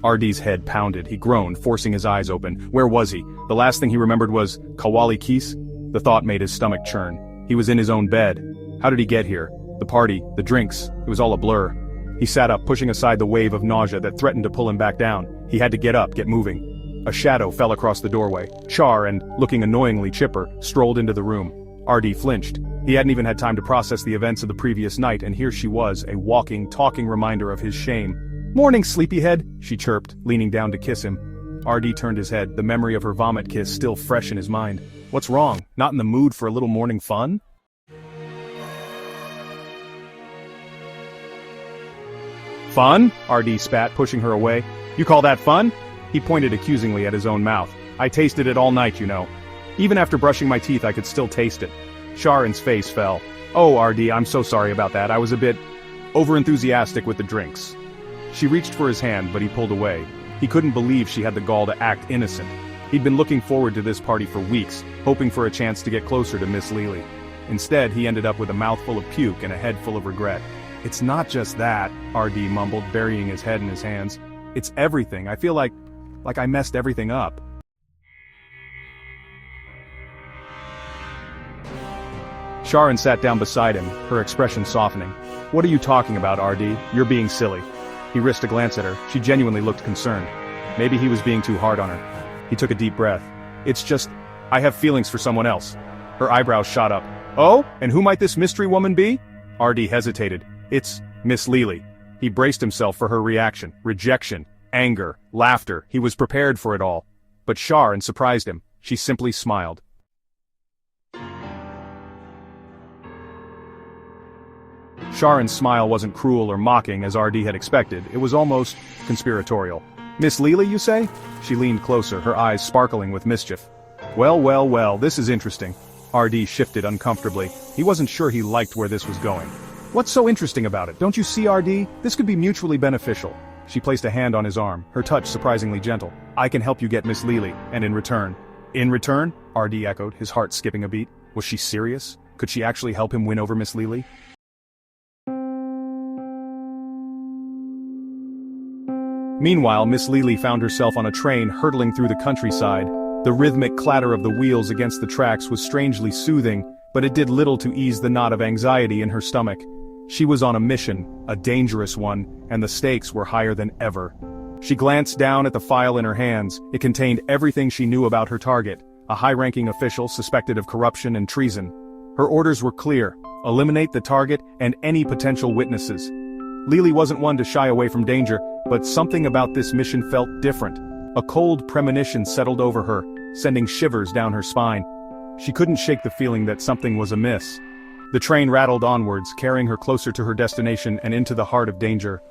RD's head pounded. He groaned, forcing his eyes open. Where was he? The last thing he remembered was VomitKiss. The thought made his stomach churn. He was in his own bed. How did he get here? The party, the drinks, it was all a blur. He sat up, pushing aside the wave of nausea that threatened to pull him back down. He had to get up, get moving. A shadow fell across the doorway. Char, and looking annoyingly chipper, strolled into the room. RD flinched. He hadn't even had time to process the events of the previous night, and here she was, a walking, talking reminder of his shame. "Morning, sleepyhead," she chirped, leaning down to kiss him. RD turned his head, the memory of her vomit kiss still fresh in his mind. What's wrong? Not in the mood for a little morning fun? Fun? RD spat, pushing her away. You call that fun? He pointed accusingly at his own mouth. I tasted it all night, you know. Even after brushing my teeth I could still taste it. Sharon's face fell. Oh, RD, I'm so sorry about that. I was a bit overenthusiastic with the drinks. She reached for his hand, but he pulled away. He couldn't believe she had the gall to act innocent. He'd been looking forward to this party for weeks, hoping for a chance to get closer to Miss Lily. Instead, he ended up with a mouthful of puke and a head full of regret. It's not just that, RD mumbled, burying his head in his hands. It's everything. I feel like I messed everything up. Sharon sat down beside him, her expression softening. What are you talking about, RD? You're being silly. He risked a glance at her. She genuinely looked concerned. Maybe he was being too hard on her. He took a deep breath. It's just, I have feelings for someone else. Her eyebrows shot up. Oh, and who might this mystery woman be? RD hesitated. It's Miss Lily. He braced himself for her reaction. Rejection, anger, laughter. He was prepared for it all. But Sharon surprised him. She simply smiled. Sharon's smile wasn't cruel or mocking as RD had expected. It was almost conspiratorial. Miss Lily, you say? She leaned closer, her eyes sparkling with mischief. Well, this is interesting. RD shifted uncomfortably. He wasn't sure he liked where this was going. What's so interesting about it? Don't you see, RD? This could be mutually beneficial. She placed a hand on his arm, her touch surprisingly gentle. I can help you get Miss Lily, and in return. In return? RD echoed, his heart skipping a beat. Was she serious? Could she actually help him win over Miss Lily? Meanwhile, Miss Lily found herself on a train hurtling through the countryside. The rhythmic clatter of the wheels against the tracks was strangely soothing, but it did little to ease the knot of anxiety in her stomach. She was on a mission, a dangerous one, and the stakes were higher than ever. She glanced down at the file in her hands. It contained everything she knew about her target, a high-ranking official suspected of corruption and treason. Her orders were clear: eliminate the target and any potential witnesses. Lily wasn't one to shy away from danger, but something about this mission felt different. A cold premonition settled over her, sending shivers down her spine. She couldn't shake the feeling that something was amiss. The train rattled onwards, carrying her closer to her destination and into the heart of danger.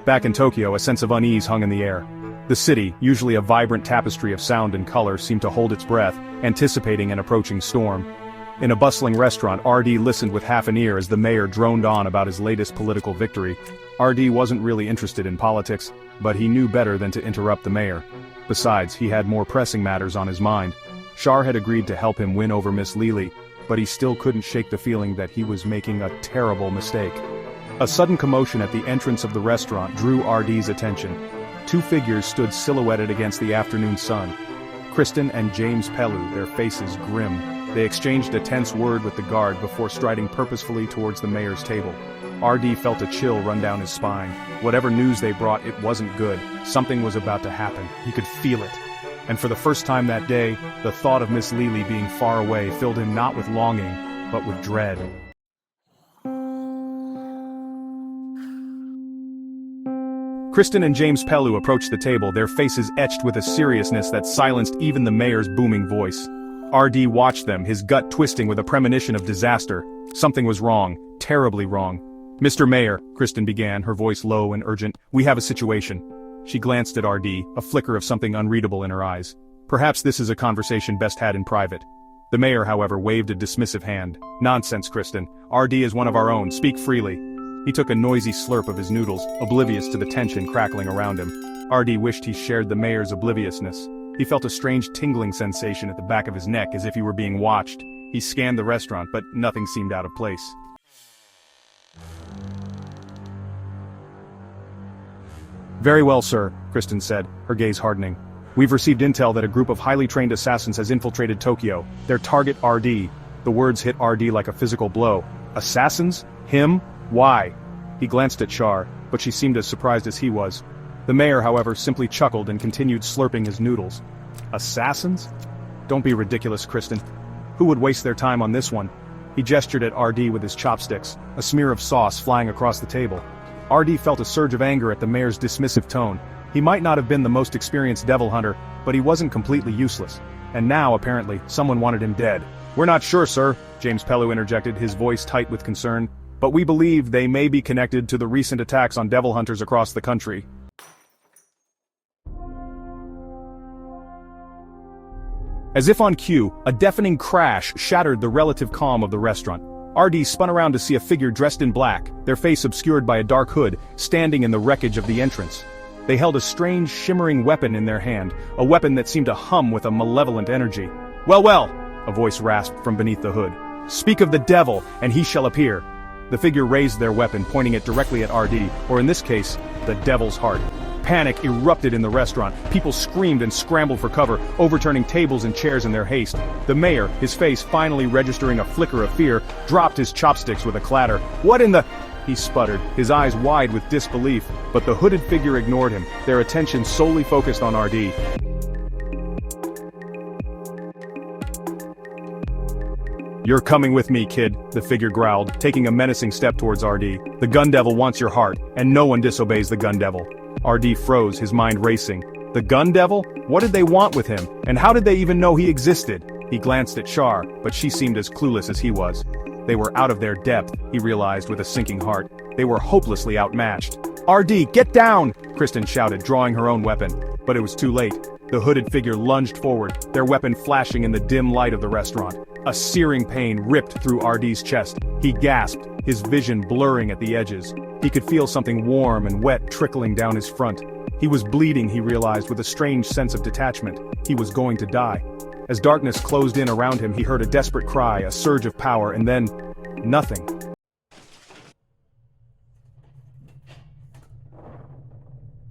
Back in Tokyo, a sense of unease hung in the air. The city, usually a vibrant tapestry of sound and color, seemed to hold its breath, anticipating an approaching storm. In a bustling restaurant, RD listened with half an ear as the mayor droned on about his latest political victory. RD wasn't really interested in politics, but he knew better than to interrupt the mayor. Besides, he had more pressing matters on his mind. Shar had agreed to help him win over Miss Lily, but he still couldn't shake the feeling that he was making a terrible mistake. A sudden commotion at the entrance of the restaurant drew RD's attention. Two figures stood silhouetted against the afternoon sun. Kristen and James Pellew, their faces grim. They exchanged a tense word with the guard before striding purposefully towards the mayor's table. RD felt a chill run down his spine. Whatever news they brought, it wasn't good. Something was about to happen. He could feel it. And for the first time that day, the thought of Miss Lily being far away filled him not with longing, but with dread. Kristen and James Pellew approached the table, their faces etched with a seriousness that silenced even the mayor's booming voice. RD watched them, his gut twisting with a premonition of disaster. Something was wrong, terribly wrong. Mr. Mayor, Kristen began, her voice low and urgent, we have a situation. She glanced at RD, a flicker of something unreadable in her eyes. Perhaps this is a conversation best had in private. The mayor, however, waved a dismissive hand. Nonsense, Kristen. RD is one of our own, speak freely. He took a noisy slurp of his noodles, oblivious to the tension crackling around him. RD wished he shared the mayor's obliviousness. He felt a strange tingling sensation at the back of his neck as if he were being watched. He scanned the restaurant, but nothing seemed out of place. Very well, sir, Kristen said, her gaze hardening. We've received intel that a group of highly trained assassins has infiltrated Tokyo. Their target RD. The words hit RD like a physical blow. Assassins? Him? Why? He glanced at Char, but she seemed as surprised as he was. The mayor, however, simply chuckled and continued slurping his noodles. Assassins? Don't be ridiculous, Kristen. Who would waste their time on this one? He gestured at RD with his chopsticks, a smear of sauce flying across the table. RD felt a surge of anger at the mayor's dismissive tone. He might not have been the most experienced devil hunter, but he wasn't completely useless. And now, apparently, someone wanted him dead. We're not sure, sir, James Pellew interjected, his voice tight with concern. But we believe they may be connected to the recent attacks on devil hunters across the country. As if on cue, a deafening crash shattered the relative calm of the restaurant. RD spun around to see a figure dressed in black, their face obscured by a dark hood, standing in the wreckage of the entrance. They held a strange, shimmering weapon in their hand, a weapon that seemed to hum with a malevolent energy. Well, well, a voice rasped from beneath the hood. Speak of the devil, and he shall appear. The figure raised their weapon, pointing it directly at RD, or in this case, the devil's heart. Panic erupted in the restaurant. People screamed and scrambled for cover, overturning tables and chairs in their haste. The mayor, his face finally registering a flicker of fear, dropped his chopsticks with a clatter. What in the... He sputtered, his eyes wide with disbelief, but the hooded figure ignored him, their attention solely focused on RD. You're coming with me, kid, the figure growled, taking a menacing step towards RD. The gun devil wants your heart, and no one disobeys the gun devil. RD froze, his mind racing. The gun devil? What did they want with him, and how did they even know he existed? He glanced at Char, but she seemed as clueless as he was. They were out of their depth, he realized with a sinking heart. They were hopelessly outmatched. RD, get down! Kristen shouted, drawing her own weapon. But it was too late. The hooded figure lunged forward, their weapon flashing in the dim light of the restaurant. A searing pain ripped through RD's chest. He gasped, his vision blurring at the edges. He could feel something warm and wet trickling down his front. He was bleeding, he realized, with a strange sense of detachment. He was going to die. As darkness closed in around him, he heard a desperate cry, a surge of power, and then... nothing.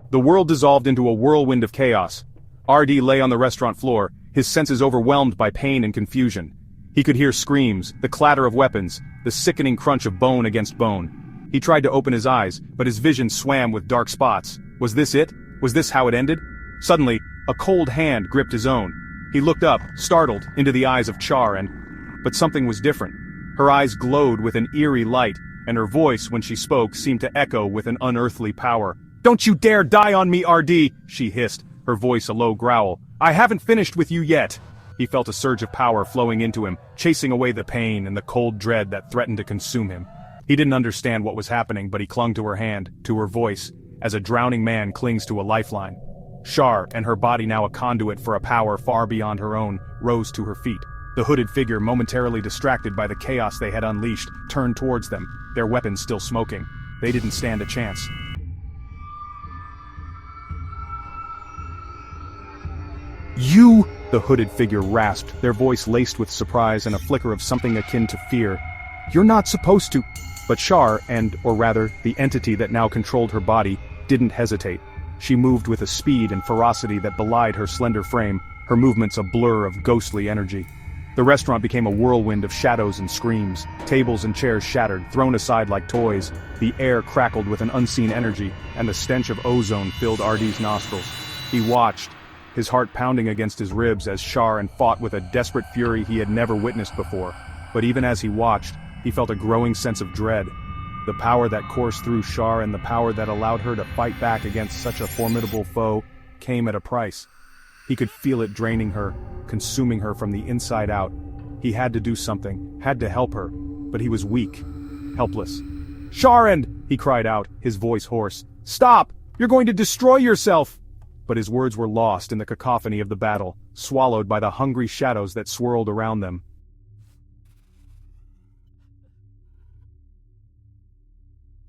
The world dissolved into a whirlwind of chaos. RD lay on the restaurant floor, his senses overwhelmed by pain and confusion. He could hear screams, the clatter of weapons, the sickening crunch of bone against bone. He tried to open his eyes, but his vision swam with dark spots. Was this it? Was this how it ended? Suddenly, a cold hand gripped his own. He looked up, startled, into the eyes of Char but something was different. Her eyes glowed with an eerie light, and her voice, when she spoke, seemed to echo with an unearthly power. "Don't you dare die on me, RD!" she hissed, her voice a low growl. "I haven't finished with you yet!" He felt a surge of power flowing into him, chasing away the pain and the cold dread that threatened to consume him. He didn't understand what was happening, but he clung to her hand, to her voice, as a drowning man clings to a lifeline. Char, and her body now a conduit for a power far beyond her own, rose to her feet. The hooded figure, momentarily distracted by the chaos they had unleashed, turned towards them, their weapons still smoking. They didn't stand a chance. "You!" the hooded figure rasped, their voice laced with surprise and a flicker of something akin to fear. "You're not supposed to—" But Char, or rather, the entity that now controlled her body, didn't hesitate. She moved with a speed and ferocity that belied her slender frame, her movements a blur of ghostly energy. The restaurant became a whirlwind of shadows and screams. Tables and chairs shattered, thrown aside like toys. The air crackled with an unseen energy, and the stench of ozone filled RD's nostrils. He watched, his heart pounding against his ribs as Char fought with a desperate fury he had never witnessed before. But even as he watched, he felt a growing sense of dread. The power that coursed through Char and the power that allowed her to fight back against such a formidable foe came at a price. He could feel it draining her, consuming her from the inside out. He had to do something, had to help her, but he was weak, helpless. "Sharon!" he cried out, his voice hoarse. "Stop! You're going to destroy yourself!" But his words were lost in the cacophony of the battle, swallowed by the hungry shadows that swirled around them.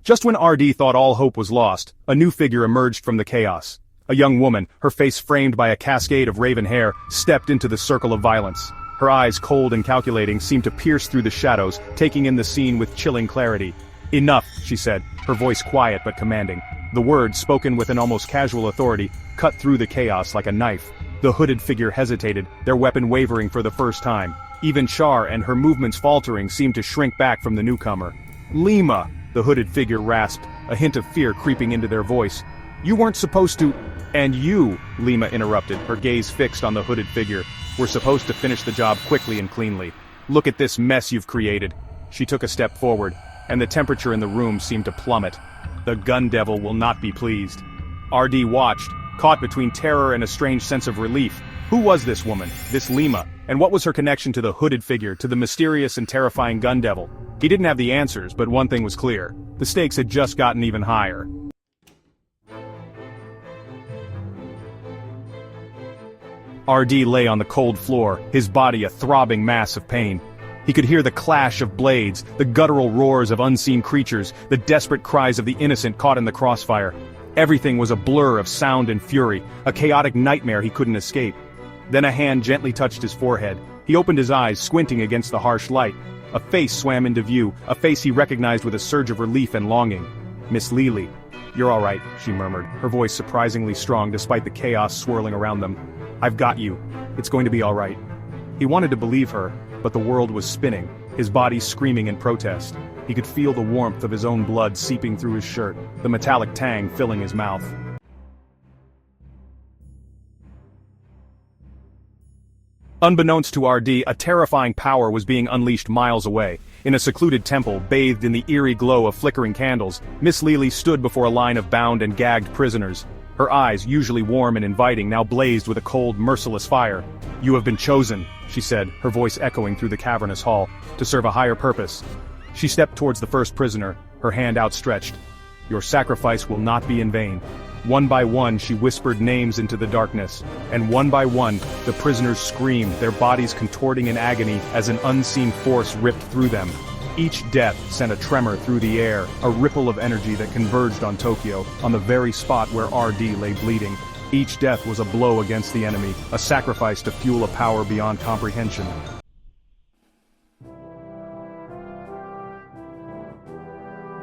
Just when RD thought all hope was lost, a new figure emerged from the chaos. A young woman, her face framed by a cascade of raven hair, stepped into the circle of violence. Her eyes, cold and calculating, seemed to pierce through the shadows, taking in the scene with chilling clarity. "Enough," she said, her voice quiet but commanding. The words, spoken with an almost casual authority, cut through the chaos like a knife. The hooded figure hesitated, their weapon wavering for the first time. Even Char and her movements faltering seemed to shrink back from the newcomer. "Lima," the hooded figure rasped, a hint of fear creeping into their voice. "You weren't supposed to—" "And you," Lima interrupted, her gaze fixed on the hooded figure, "were supposed to finish the job quickly and cleanly. Look at this mess you've created." She took a step forward, and the temperature in the room seemed to plummet. "The gun devil will not be pleased." RD watched, caught between terror and a strange sense of relief. Who was this woman, this Lima, and what was her connection to the hooded figure, to the mysterious and terrifying gun devil? He didn't have the answers, but one thing was clear. The stakes had just gotten even higher. RD lay on the cold floor, his body a throbbing mass of pain. He could hear the clash of blades, the guttural roars of unseen creatures, the desperate cries of the innocent caught in the crossfire. Everything was a blur of sound and fury, a chaotic nightmare he couldn't escape. Then a hand gently touched his forehead. He opened his eyes, squinting against the harsh light. A face swam into view, a face he recognized with a surge of relief and longing. "Miss Lily." "You're all right," she murmured, her voice surprisingly strong despite the chaos swirling around them. "I've got you. It's going to be all right." He wanted to believe her, but the world was spinning, his body screaming in protest. He could feel the warmth of his own blood seeping through his shirt, the metallic tang filling his mouth. Unbeknownst to RD, a terrifying power was being unleashed miles away. In a secluded temple, bathed in the eerie glow of flickering candles, Miss Lily stood before a line of bound and gagged prisoners. Her eyes, usually warm and inviting, now blazed with a cold, merciless fire. "You have been chosen," she said, her voice echoing through the cavernous hall, "to serve a higher purpose." She stepped towards the first prisoner, her hand outstretched. "Your sacrifice will not be in vain." One by one she whispered names into the darkness, and one by one, the prisoners screamed, their bodies contorting in agony as an unseen force ripped through them. Each death sent a tremor through the air, a ripple of energy that converged on Tokyo, on the very spot where RD lay bleeding. Each death was a blow against the enemy, a sacrifice to fuel a power beyond comprehension.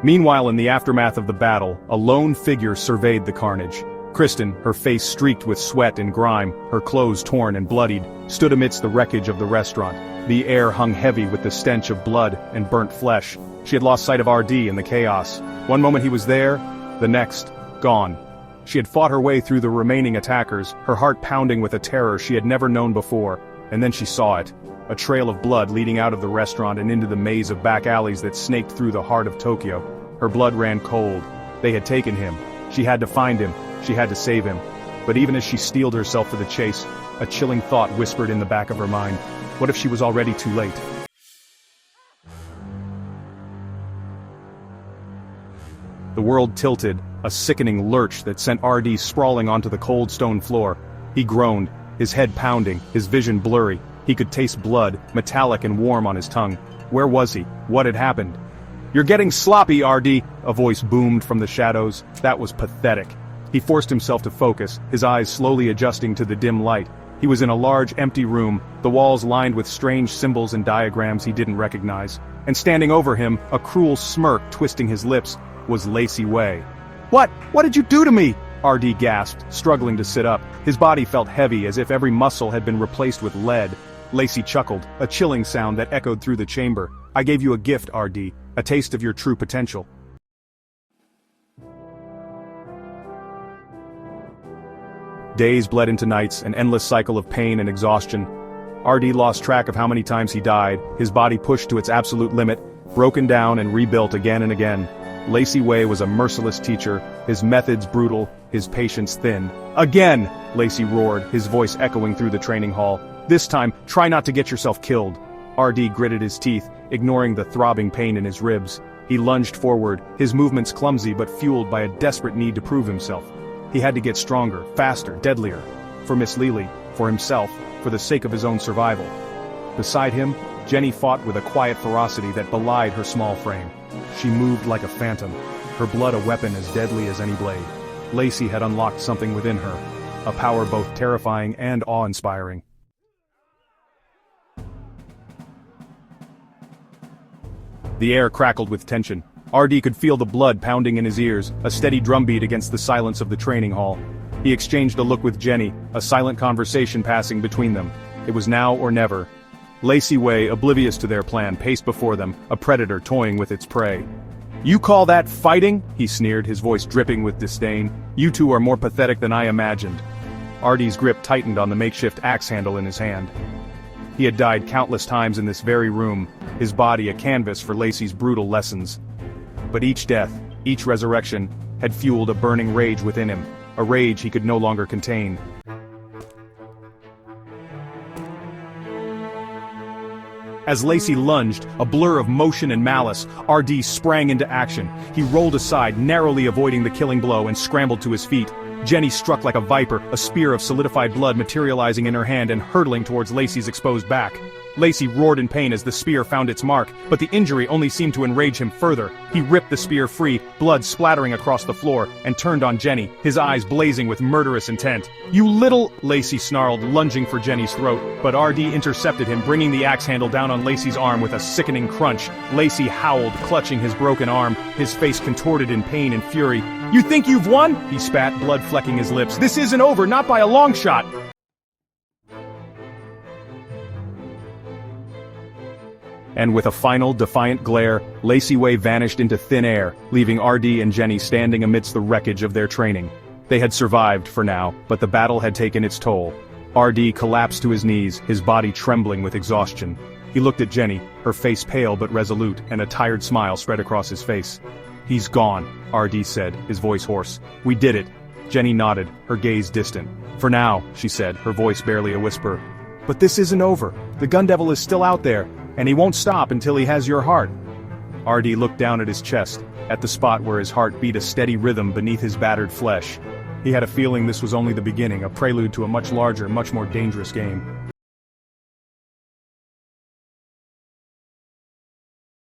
Meanwhile, in the aftermath of the battle, a lone figure surveyed the carnage. Kristen, her face streaked with sweat and grime, her clothes torn and bloodied, stood amidst the wreckage of the restaurant. The air hung heavy with the stench of blood and burnt flesh. She had lost sight of RD in the chaos. One moment he was there, the next, gone. She had fought her way through the remaining attackers, her heart pounding with a terror she had never known before, and then she saw it. A trail of blood leading out of the restaurant and into the maze of back alleys that snaked through the heart of Tokyo. Her blood ran cold. They had taken him. She had to find him. She had to save him. But even as she steeled herself for the chase, a chilling thought whispered in the back of her mind. What if she was already too late? The world tilted, a sickening lurch that sent RD sprawling onto the cold stone floor. He groaned, his head pounding, his vision blurry. He could taste blood, metallic and warm on his tongue. Where was he? What had happened? "You're getting sloppy, RD," a voice boomed from the shadows. That was pathetic. He forced himself to focus, his eyes slowly adjusting to the dim light. He was in a large, empty room, the walls lined with strange symbols and diagrams he didn't recognize. And standing over him, a cruel smirk twisting his lips, was Lacey Way. What did you do to me?" RD gasped, struggling to sit up. His body felt heavy as if every muscle had been replaced with lead. Lacey chuckled, a chilling sound that echoed through the chamber. "I gave you a gift, RD, a taste of your true potential." Days bled into nights, an endless cycle of pain and exhaustion. RD lost track of how many times he died, his body pushed to its absolute limit, broken down and rebuilt again and again. Lacey Way was a merciless teacher, his methods brutal, his patience thin. "Again!" Lacey roared, his voice echoing through the training hall. "This time, try not to get yourself killed." RD gritted his teeth, ignoring the throbbing pain in his ribs. He lunged forward, his movements clumsy but fueled by a desperate need to prove himself. He had to get stronger, faster, deadlier. For Miss Lily, for himself, for the sake of his own survival. Beside him, Jenny fought with a quiet ferocity that belied her small frame. She moved like a phantom, her blood a weapon as deadly as any blade. Lacey had unlocked something within her, a power both terrifying and awe-inspiring. The air crackled with tension. RD could feel the blood pounding in his ears, a steady drumbeat against the silence of the training hall. He exchanged a look with Jenny, a silent conversation passing between them. It was now or never. Lacey Way, oblivious to their plan, paced before them, a predator toying with its prey. "You call that fighting?" he sneered, his voice dripping with disdain. "You two are more pathetic than I imagined." RD's grip tightened on the makeshift axe handle in his hand. He had died countless times in this very room, his body a canvas for Lacey's brutal lessons. But each death, each resurrection, had fueled a burning rage within him, a rage he could no longer contain. As Lacey lunged, a blur of motion and malice, RD sprang into action. He rolled aside, narrowly avoiding the killing blow, and scrambled to his feet. Jenny struck like a viper, a spear of solidified blood materializing in her hand and hurtling towards Lacey's exposed back. Lacey roared in pain as the spear found its mark, but the injury only seemed to enrage him further. He ripped the spear free, blood splattering across the floor, and turned on Jenny, his eyes blazing with murderous intent. "You little—" Lacey snarled, lunging for Jenny's throat, but RD intercepted him, bringing the axe handle down on Lacey's arm with a sickening crunch. Lacey howled, clutching his broken arm, his face contorted in pain and fury. "You think you've won?" he spat, blood flecking his lips. "This isn't over, not by a long shot!" And with a final, defiant glare, Lacey Way vanished into thin air, leaving RD and Jenny standing amidst the wreckage of their training. They had survived, for now, but the battle had taken its toll. RD collapsed to his knees, his body trembling with exhaustion. He looked at Jenny, her face pale but resolute, and a tired smile spread across his face. "He's gone," RD said, his voice hoarse. "We did it." Jenny nodded, her gaze distant. "For now," she said, her voice barely a whisper. "But this isn't over. The gun devil is still out there, and he won't stop until he has your heart." RD looked down at his chest, at the spot where his heart beat a steady rhythm beneath his battered flesh. He had a feeling this was only the beginning, a prelude to a much larger, much more dangerous game.